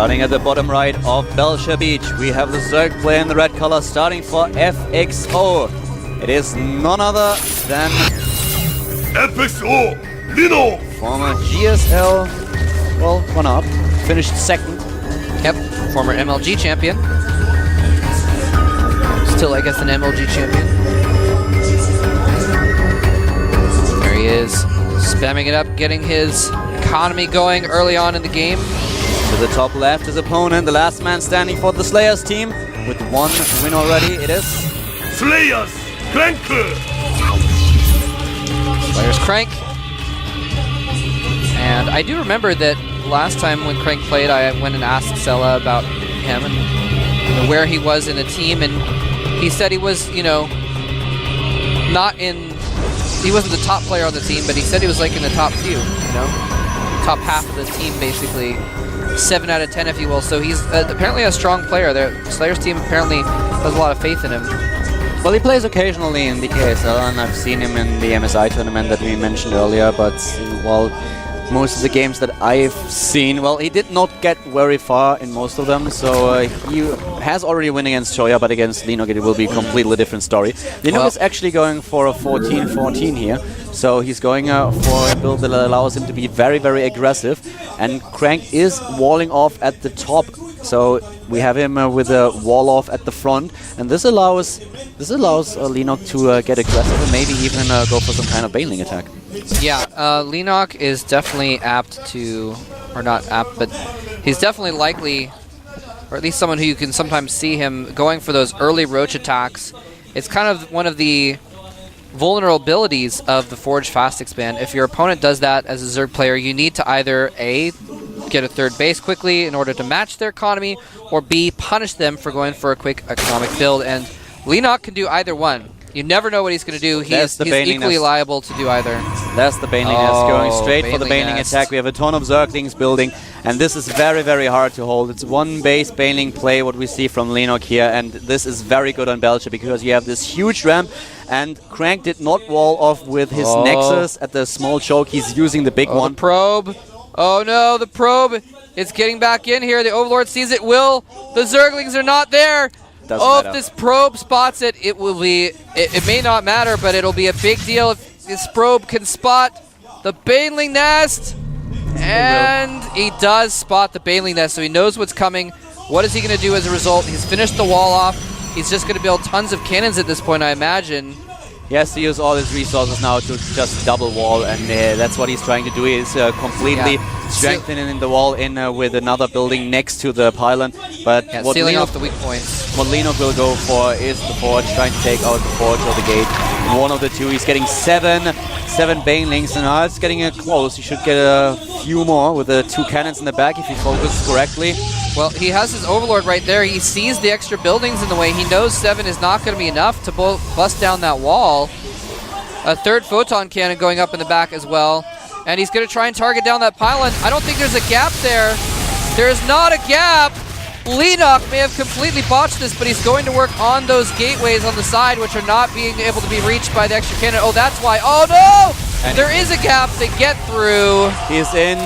Starting at the bottom right of Belcher Beach, we have the Zerg player in the red color starting for FXO. It is none other than FXO, Lino! Former GSL, well, runner-up, finished second. Yep, former MLG champion. Still, I guess, an MLG champion. There he is, spamming it up, getting his economy going early on in the game. To the top left, his opponent, the last man standing for the Slayers team, with one win already. It is Slayers, Crank! Slayers Crank. And I do remember that last time when Crank played, I went and asked Sella about him and where he was in the team, and he said he was, you know, he wasn't the top player on the team, but he said he was like in the top few, you know, top half of the team basically. 7 out of 10, if you will. So he's apparently a strong player. The Slayers team apparently has a lot of faith in him. Well, he plays occasionally in the KSL, and I've seen him in the MSI tournament that we mentioned earlier, but, well, most of the games that I've seen, well, he did not get very far in most of them, so he has already won against Shoya, but against Linok it will be a completely different story. Linok is actually going for a 14-14 here, so he's going for a build that allows him to be very, very aggressive, and Crank is walling off at the top, so we have him with a wall off at the front, and this allows Linok to get aggressive and maybe even go for some kind of bailing attack. Yeah, Linok is definitely apt to, or not apt, but he's definitely likely, or at least someone who you can sometimes see him going for those early roach attacks. It's kind of one of the vulnerabilities of the Forge Fast Expand. If your opponent does that as a Zerg player, you need to either A, get a third base quickly in order to match their economy, or B, punish them for going for a quick economic build, and Linok can do either one. You never know what he's going to do. He's equally liable to do either. That's the Baneling Nest, going straight for the Baneling attack. We have a ton of Zerglings building, and this is very, very hard to hold. It's one base Baneling play, what we see from Linok here, and this is very good on Belcher because you have this huge ramp, and Crank did not wall off with his Nexus at the small choke. He's using the big one. The probe. Oh no, the probe. It's getting back in here. The Overlord sees it. The Zerglings are not there. If this probe spots it, it will be. It may not matter, but it'll be a big deal if this probe can spot the Baneling Nest. And he does spot the Baneling Nest, so he knows what's coming. What is he going to do as a result? He's finished the wall off. He's just going to build tons of cannons at this point, I imagine. He has to use all his resources now to just double wall, and that's what he's trying to do. He's completely strengthening the wall in with another building next to the pylon. But what sealing off the weak points. What Linok will go for is the Forge, trying to take out the Forge or the gate. One of the two. He's getting seven Banelings, and now it's getting close. He should get a few more with the 2 cannons in the back if he focuses correctly. Well, he has his Overlord right there. He sees the extra buildings in the way. He knows 7 is not going to be enough to bust down that wall. A 3rd Photon Cannon going up in the back as well. And he's going to try and target down that pylon. I don't think there's a gap there. There's not a gap. Linok may have completely botched this, but he's going to work on those gateways on the side, which are not being able to be reached by the extra cannon. Oh, that's why. Oh, no! And there is a gap. They get through. He's in,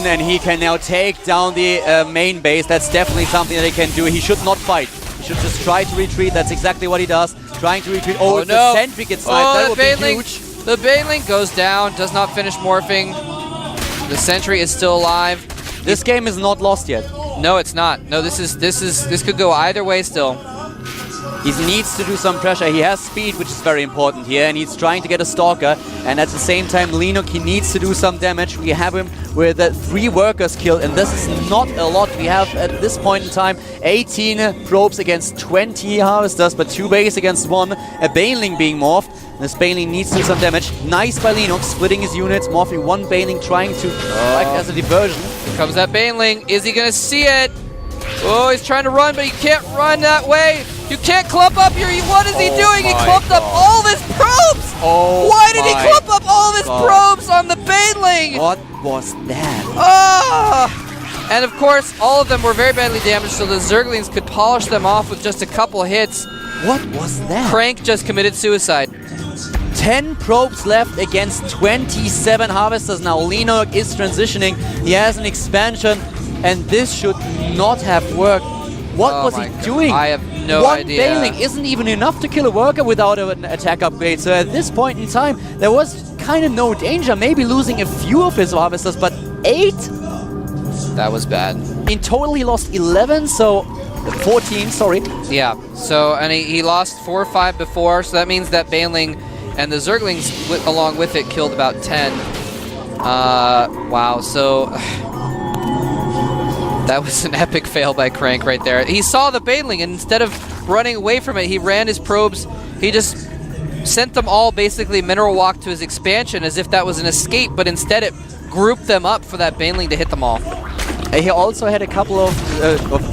and he can now take down the main base. That's definitely something that he can do. He should not fight. He should just try to retreat. That's exactly what he does. Trying to retreat. Oh, if the sentry gets sniped, that would be huge. The Baneling goes down, does not finish morphing. The sentry is still alive. This game is not lost yet. No, it's not. No, this could go either way still. He needs to do some pressure. He has speed, which is very important here, and he's trying to get a Stalker. And at the same time, Linok, he needs to do some damage. We have him with 3 workers killed, and this is not a lot. We have, at this point in time, 18 probes against 20 harvesters, but 2 base against 1. A Baneling being morphed. This Baneling needs to do some damage. Nice by Linok, splitting his units, morphing 1 Baneling, trying to act as a diversion. Here comes that Baneling. Is he going to see it? Oh, he's trying to run, but he can't run that way. You can't clump up here. What is he doing? He clumped up all of his probes. Why did he clump up all of his probes on the Baneling? What was that? And of course, all of them were very badly damaged, so the Zerglings could polish them off with just a couple hits. What was that? Crank just committed suicide. 10 probes left against 27 harvesters now. Linok is transitioning. He has an expansion. and this should not have worked. What was he doing? I have no One idea. Baneling isn't even enough to kill a worker without an attack upgrade. So at this point in time, there was kind of no danger. Maybe losing a few of his harvesters, but 8? That was bad. In total, he lost 11, so 14, sorry. Yeah, so, and he lost 4 or 5 before, so that means that Baneling and the Zerglings along with it killed about 10. Wow, so that was an epic fail by Crank right there. He saw the Baneling, and instead of running away from it, he ran his probes. He just sent them all basically mineral walk to his expansion as if that was an escape, but instead it grouped them up for that Baneling to hit them all. He also had a couple of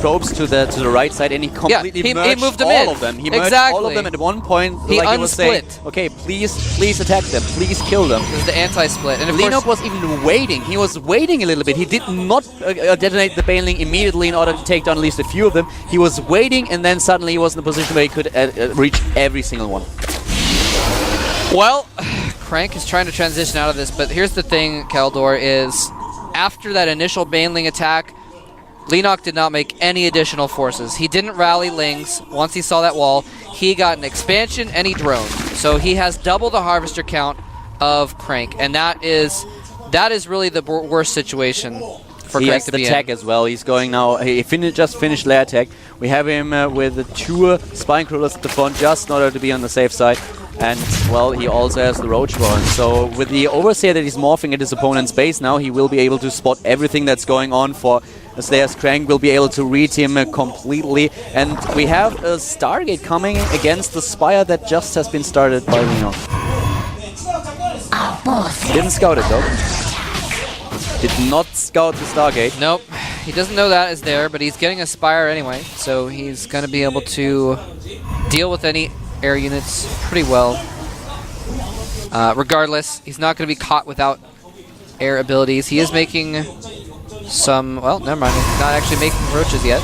probes to the right side, and he completely merged moved them all in. of them. He merged all of them at one point. He like he was saying, unsplit. okay, please attack them, please kill them. It was the anti-split. And of Linok course, was even waiting. He was waiting a little bit. He did not detonate the Baneling immediately in order to take down at least a few of them. He was waiting, and then suddenly he was in a position where he could reach every single one. well, Crank is trying to transition out of this, but here's the thing, Keldor, is after that initial Baneling attack, Linok did not make any additional forces. He didn't rally Lings once he saw that wall. He got an expansion and he droned. So he has double the harvester count of Crank, and that is really the worst situation for He Crank has to the be tech in. as well. He's going now. He just finished layer tech. We have him with the 2 spine crawlers at the front, just in order to be on the safe side. And, well, he also has the Roach Warren. So with the Overseer that he's morphing at his opponent's base now, he will be able to spot everything that's going on for Slayer's Crank, will be able to read him completely. And we have a Stargate coming against the Spire that just has been started by Reno. Didn't scout it, though. Did not scout the Stargate. Nope. He doesn't know that is there, but he's getting a Spire anyway, so he's going to be able to deal with any air units pretty well. Regardless, he's not going to be caught without air abilities. He is making some... Well, never mind. He's not actually making roaches yet.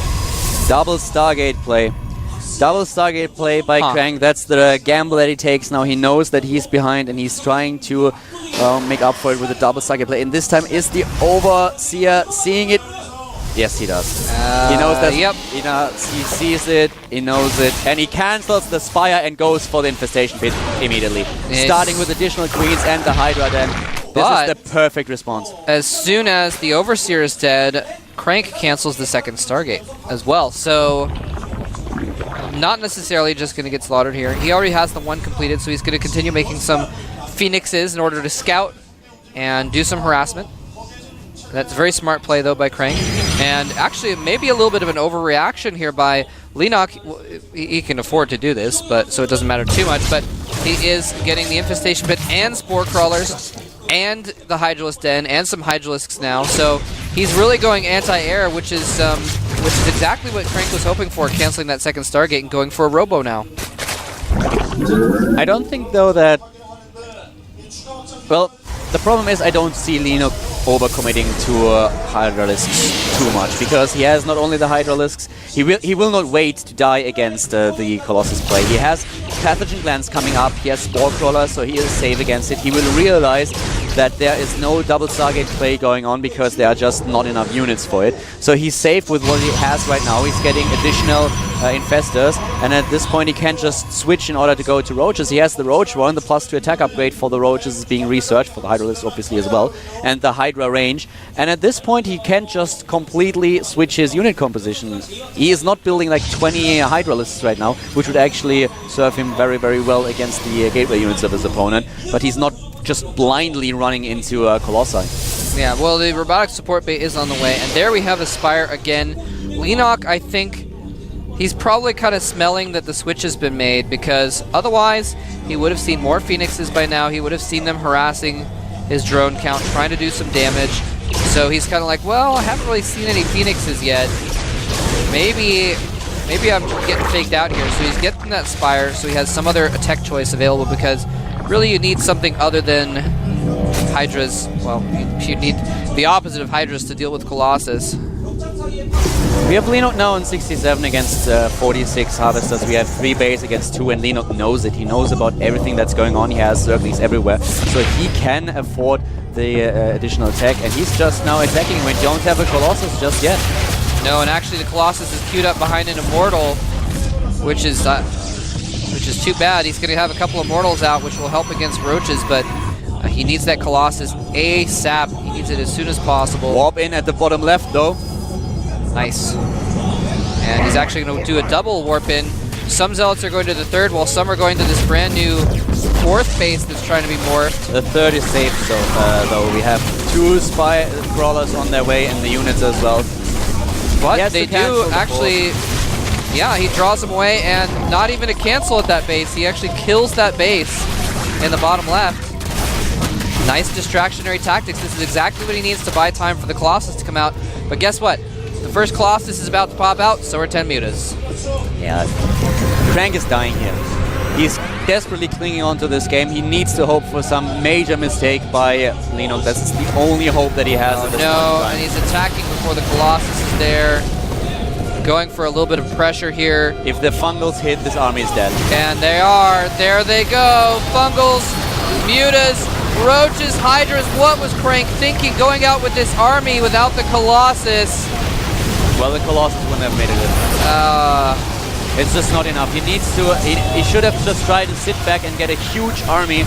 Double Stargate play. Double Stargate play by Crank. That's the gamble that he takes now. He knows that he's behind, and he's trying to make up for it with a double Stargate play. And this time is the Overseer seeing it. Yes, he does. He knows that. Yep. He sees it, he knows it, and he cancels the Spire and goes for the Infestation Pit immediately. Yes. Starting with additional Queens and the Hydra then. This is the perfect response. As soon as the Overseer is dead, Crank cancels the second Stargate as well. So, not necessarily just going to get slaughtered here. He already has the 1 completed, so he's going to continue making some Phoenixes in order to scout and do some harassment. That's a very smart play, though, by Crank. And actually, maybe a little bit of an overreaction here by Linok. He can afford to do this, but so it doesn't matter too much. But he is getting the Infestation Pit and Spore Crawlers and the Hydralisk Den and some Hydralisks now. So he's really going anti-air, which is exactly what Crank was hoping for, canceling that second Stargate and going for a Robo now. I don't think, though, that... Well, the problem is I don't see Linok overcommitting to Hydralisks too much, because he has not only the Hydralisks, he will not wait to die against the Colossus play. He has Pathogen Glands coming up, he has Spore Crawler, so he is safe against it. He will realize that there is no double Stargate play going on because there are just not enough units for it. So he's safe with what he has right now. He's getting additional Infestors, and at this point he can't just switch in order to go to Roaches. He has the Roach Warren, the +2 attack upgrade for the Roaches is being researched, for the Hydralisks obviously as well, and the Hydra range. And at this point he can't just completely switch his unit composition. He is not building like 20 Hydralisks right now, which would actually serve him very, very well against the gateway units of his opponent, but he's not just blindly running into Colossi. Yeah, well, the robotic support bait is on the way, and there we have the Spire again. Linok, I think he's probably kind of smelling that the switch has been made, because otherwise he would have seen more Phoenixes by now. He would have seen them harassing his drone count, trying to do some damage. So he's kind of like, well, I haven't really seen any Phoenixes yet. Maybe I'm getting faked out here. So he's getting that Spire, so he has some other attack choice available, because really you need something other than Hydras. Well, you need the opposite of Hydras to deal with Colossus. We have Lenok now on 67 against 46 Harvesters. We have 3 base against 2, and Lenok knows it. He knows about everything that's going on. He has Zerglings everywhere, so he can afford the additional attack, and he's just now attacking. We don't have a Colossus just yet. No, and actually the Colossus is queued up behind an Immortal, which is too bad. He's going to have a couple of Immortals out, which will help against Roaches, but he needs that Colossus ASAP. He needs it as soon as possible. Warp in at the bottom left, though. Nice. And he's actually going to do a double warp in. Some Zealots are going to the third, while some are going to this brand new 4th base that's trying to be morphed. The third is safe, so though we have 2 spy crawlers on their way and the units as well. But they do actually, yeah, he draws them away, and not even a cancel at that base. He actually kills that base in the bottom left. Nice distractionary tactics. This is exactly what he needs to buy time for the Colossus to come out. But guess what? The first Colossus is about to pop out, so are 10 Mutas. Yeah, Crank is dying here. He's desperately clinging on to this game. He needs to hope for some major mistake by Lenok. That's the only hope that he has. Oh, no, and he's attacking before the Colossus is there. Going for a little bit of pressure here. If the Fungals hit, this army is dead. And they are. There they go. Fungals, Mutas, Roaches, Hydras. What was Crank thinking going out with this army without the Colossus? Well, the Colossus wouldn't have made it. It's just not enough. He needs to. He should have just tried to sit back and get a huge army.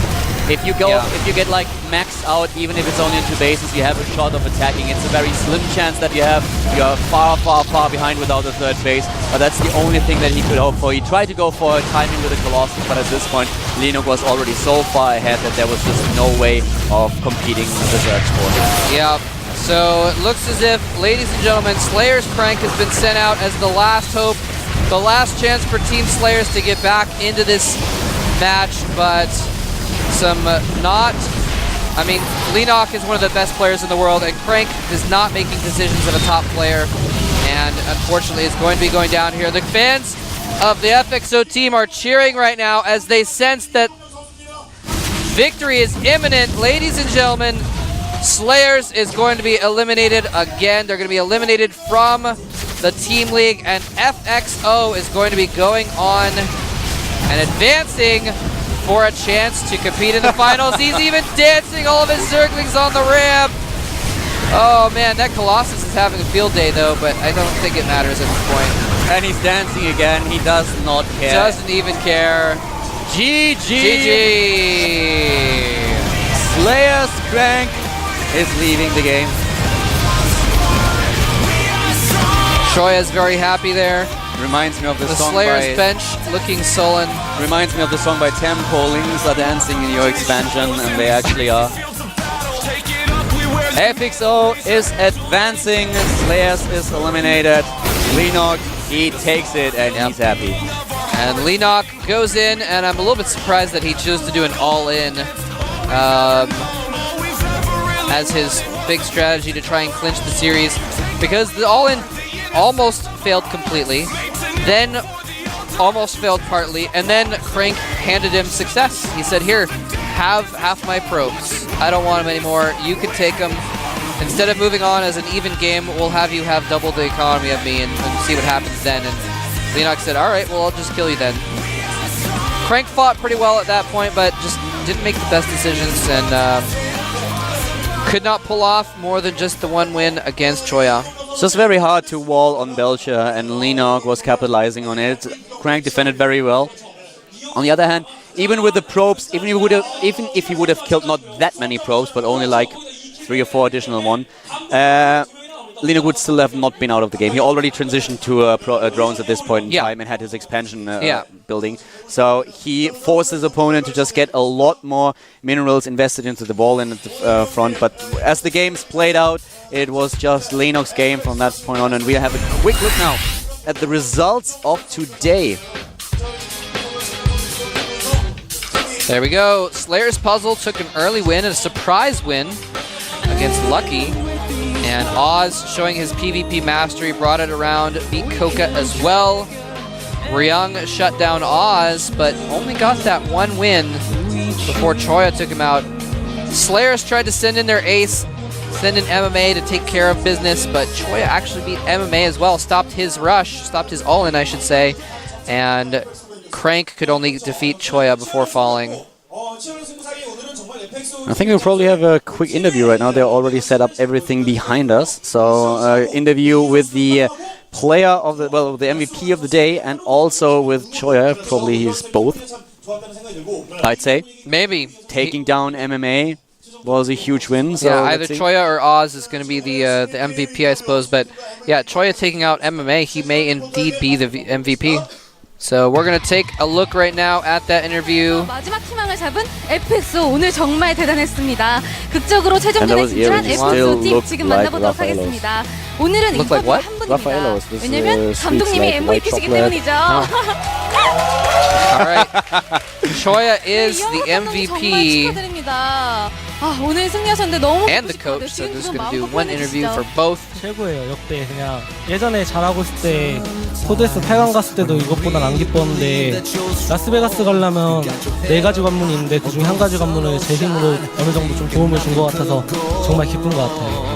If you go, if you get like maxed out, even if it's only in 2 bases, you have a shot of attacking. It's a very slim chance that you have. You are far, far, far behind without a 3rd base. But that's the only thing that he could hope for. He tried to go for a timing with the Colossus, but at this point, Lenok was already so far ahead that there was just no way of competing with the Zergs for him. Yeah. So it looks as if, ladies and gentlemen, Slayer's Crank has been sent out as the last hope, the last chance for Team Slayers to get back into this match, but Lenok is one of the best players in the world, and Crank is not making decisions of a top player, and unfortunately is going to be going down here. The fans of the FXO team are cheering right now as they sense that victory is imminent. Ladies and gentlemen, Slayers is going to be eliminated again. They're going to be eliminated from the Team League, and FXO is going to be going on and advancing for a chance to compete in the finals. He's even dancing all of his Zerglings on the ramp. Oh man, that Colossus is having a field day though, but I don't think it matters at this point. And he's dancing again. He does not care. Doesn't even care. GG! GG! Slayer's Crank is leaving the game. Troy is very happy there. Reminds me of the song Slayer's by... bench looking sullen. Reminds me of the song by Tempo. Lings are dancing in your expansion, and they actually are. FXO is advancing. Slayers is eliminated. Lenok, he takes it, and he's happy. And Lenok goes in, and I'm a little bit surprised that he chose to do an all-in as his big strategy to try and clinch the series, because the all-in almost failed completely, then almost failed partly, and then Crank handed him success. He said, here, have half my probes. I don't want them anymore. You can take them. Instead of moving on as an even game, we'll have you have double the economy of me and see what happens then. And Lenok said, all right, well, I'll just kill you then. Crank fought pretty well at that point, but just didn't make the best decisions, and could not pull off more than just the 1 win against Choya. It's just very hard to wall on Belcher, and Lenok was capitalizing on it. Crank defended very well. On the other hand, even with the probes, even if he would have killed not that many probes, but only like 3 or 4 additional one, Lenok would still have not been out of the game. He already transitioned to drones at this point in time and had his expansion building. So he forced his opponent to just get a lot more minerals invested into the ball in the front. But as the games played out, it was just Lenok's game from that point on. And we have a quick look now at the results of today. There we go. Slayer's Puzzle took an early win, a surprise win against Lucky. And Oz, showing his PvP mastery, brought it around, beat Coca as well. Ryung shut down Oz, but only got that 1 win before Choya took him out. Slayers tried to send in their ace, send in MMA to take care of business, but Choya actually beat MMA as well, stopped his rush, stopped his all-in, I should say, and Crank could only defeat Choya before falling. I think we'll probably have a quick interview right now. They're already set up everything behind us. So, interview with the player of the, well, the MVP of the day, and also with Choya. Probably he's both, I'd say. Maybe. Taking down MMA was a huge win. So yeah, either Choya or Oz is going to be the MVP, I suppose. But yeah, Choya taking out MMA, he may indeed be the MVP. So we're going to take a look right now at that interview. 마지막 희망을 잡은 FXO 오늘 정말 대단했습니다. 극적으로 최종전에 진출한 FXO 팀 지금 만나보도록 하겠습니다. 오늘은 인터뷰 한 분입니다. 왜냐면 감독님이 MVP시기 때문이죠. Alright, Choya is the MVP. 오늘 승리하셨는데 너무 and the coach, so just going to do one interview for both. 최고예요, 역대. 그냥 예전에 잘하고 있을 때 코데스 8강 갔을 때도 이것보단 안 기뻤는데 라스베가스 가려면 4가지 관문이 있는데 그중에 한 가지 관문을 제 힘으로 어느 정도 좀 도움을 준 것 같아서 정말 기쁜 것 같아요.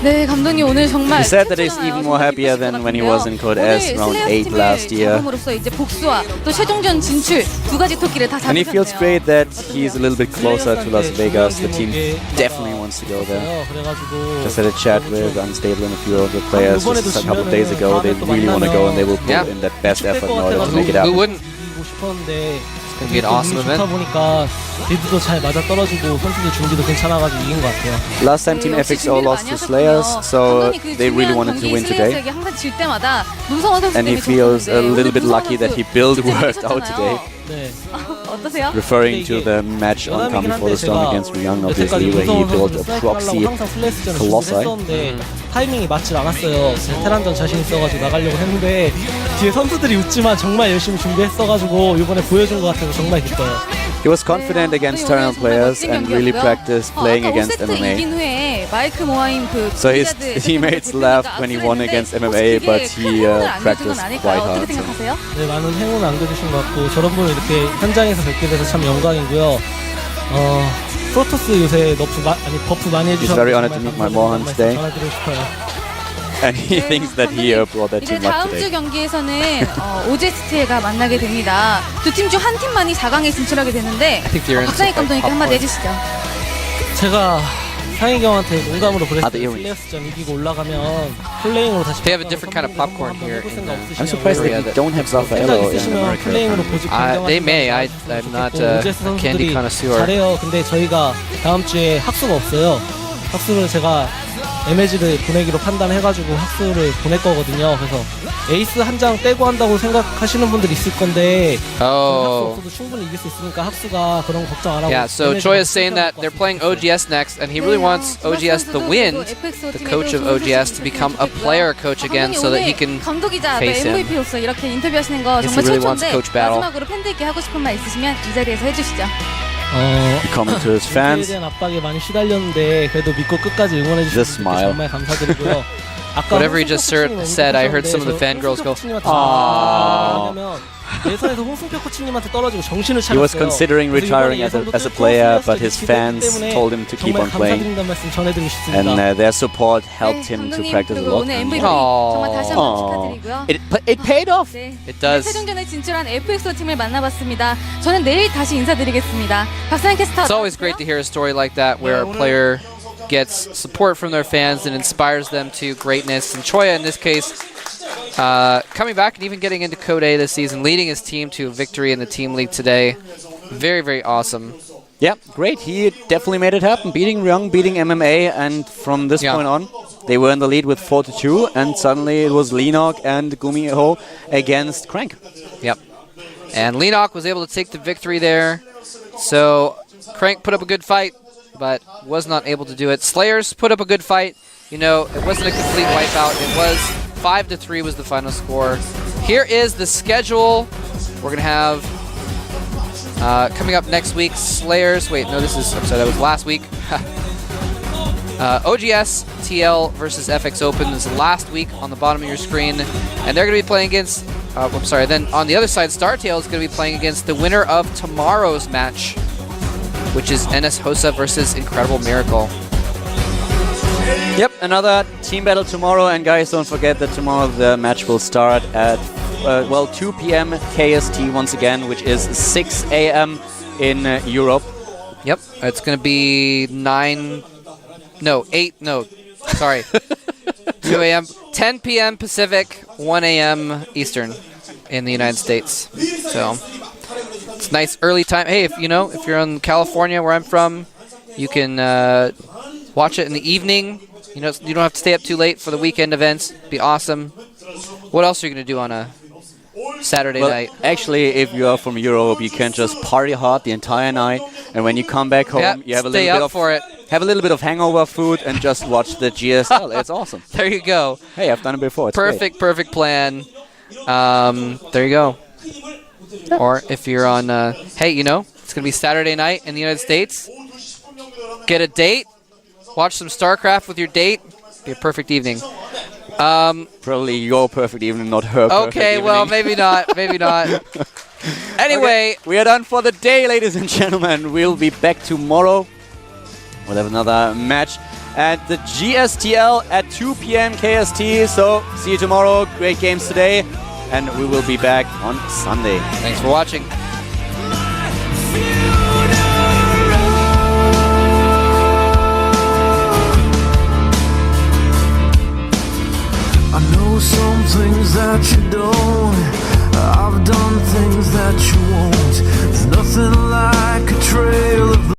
네, 감독님 오늘 정말 He said that he's even more happier than when he was in Code S round 8 last year. 이제 복수와 또 최종전 진출 두 가지 토끼를 다 And he feels great that he's a little bit closer to Las Vegas. The team definitely wants to go there. Just had a chat with Unstable and a few of the players just a couple of days ago. They really want to go and they will put in their best effort in order to make it happen. Who wouldn't? It's going to be an awesome event. 보니까 리드도 잘 맞아 떨어지고 선수들 준비도 괜찮아가지고 이긴 것 같아요. Last time Team FXO lost to Slayers, so they really wanted to win today. And he feels a little bit lucky that he build worked out today. 어떠세요? Referring to the match on Come Before the Storm against Ryung, obviously, where he built a proxy Colossi. 타이밍이 맞질 않았어요. 테란전 자신 있어가지고 나가려고 했는데 뒤에 선수들이 웃지만 정말 열심히 준비했어가지고 이번에 보여준 것 같아서 정말 기뻐요. He was confident against Terran players and really practiced playing against MMA. So his teammates laughed when he won against MMA, but he practiced quite hard. 네, 많은 행운 안겨주신 것 같고 저런 분을 이렇게 현장에서 뵙게 돼서 참 영광이고요. 프로토스 요새 버프 많이 해주셔서 He's very honored to meet my Mohan today. 전화드리고 싶어요. And he thinks that he brought that 이제 team luck 다음 today. 주 경기에서는 OGSTL과 만나게 됩니다. 두 팀 중 한 팀만이 4강에 진출하게 되는데 박상익 감독님께 한마디 해주시죠. 제가 상익이 형한테 농담으로 그랬어요. the earrings. 플레이어스전 이기고 올라가면 플레잉으로 다시 They have a different kind of popcorn here. I'm surprised that they don't have Zaffaello in 있으시면 플레잉으로 America. 보지 They may. I'm not a candy connoisseur. 잘해요. 근데 저희가 다음 주에 학수가 없어요. 학수를 제가 MLG를 보내기로 판단해가지고 학수를 보낼 거거든요. 그래서 에이스 한 장 떼고 한다고 생각하시는 분들 있을 건데 학수 없어도 충분히 이길 수 있으니까 학수가 그런 걱정 안 하고. Yeah, so Choi is saying that they're playing OGS next, and he really wants OGS to win, the coach of OGS, to become a player coach again so that he can face him. MVP로서 이렇게 인터뷰하시는 거 정말 really wants 최초인데 coach battle. 마지막으로 팬들께 하고 싶은 말 있으시면 이 자리에서 해주시죠. Coming to his 에 fans. 대한 압박에 많이 시달렸는데 그래도 믿고 끝까지 응원해 주셔서 정말 감사드리고요. Whatever he just said, I heard some of the fangirls go, "Aww." 예선에서 홍승표 코치님한테 떨어지고 정신을 차렸어요. He was considering retiring as a player, but his fans told him to keep on playing. 감사드린다는 말씀 전해드리고 싶습니다. And their support helped him to practice a lot. 오늘 MVP 정말 다시 한번 축하드리고요. It paid off. 네. It does. 최종전에 진출한 FXO 팀을 만나봤습니다. 저는 내일 다시 인사드리겠습니다. 박상현 캐스터. It's always great to hear a story like that where a player gets support from their fans and inspires them to greatness. And Choya, in this case, coming back and even getting into Code A this season, leading his team to a victory in the team league today. Very, very awesome. Yeah, great. He definitely made it happen, beating Ryung, beating MMA, and from this point on, they were in the lead with 4-2, and suddenly it was Leenock and Gumiho against Crank. Yep. And Leenock was able to take the victory there. So Crank put up a good fight, but was not able to do it. Slayers put up a good fight. You know, it wasn't a complete wipeout. It was 5-3 was the final score. Here is the schedule. We're going to have, coming up next week, Slayers. Wait, no, I'm sorry, that was last week. OGS TL versus FXOpen is last week on the bottom of your screen. And they're going to be playing against, then on the other side, StarTale is going to be playing against the winner of tomorrow's match, which is NS Hosa versus Incredible Miracle. Yep, another team battle tomorrow, and guys, don't forget that tomorrow the match will start at 2 p.m. KST once again, which is 6 a.m. in Europe. Yep, it's going to be 2 a.m., 10 p.m. Pacific, 1 a.m. Eastern in the United States. So it's nice early time. Hey, if you're in California where I'm from, you can watch it in the evening. You don't have to stay up too late for the weekend events. It'd be awesome. What else are you going to do on a Saturday night? Actually, if you are from Europe, you can just party hard the entire night, and when you come back home, you have a little bit of hangover food and just watch the GSTL. It's awesome. There you go. Hey, I've done it before. It's perfect plan. There you go. Or if you're on, hey, it's going to be Saturday night in the United States. Get a date. Watch some StarCraft with your date. Be a perfect evening. Probably your perfect evening, not her perfect evening. Okay, well, maybe not. Maybe not. Anyway. Okay, we are done for the day, ladies and gentlemen. We'll be back tomorrow. We'll have another match at the GSTL at 2 p.m. KST. So, see you tomorrow. Great games today. And we will be back on Sunday. Thanks for watching. I know some things that you don't. I've done things that you won't. There's nothing like a trail of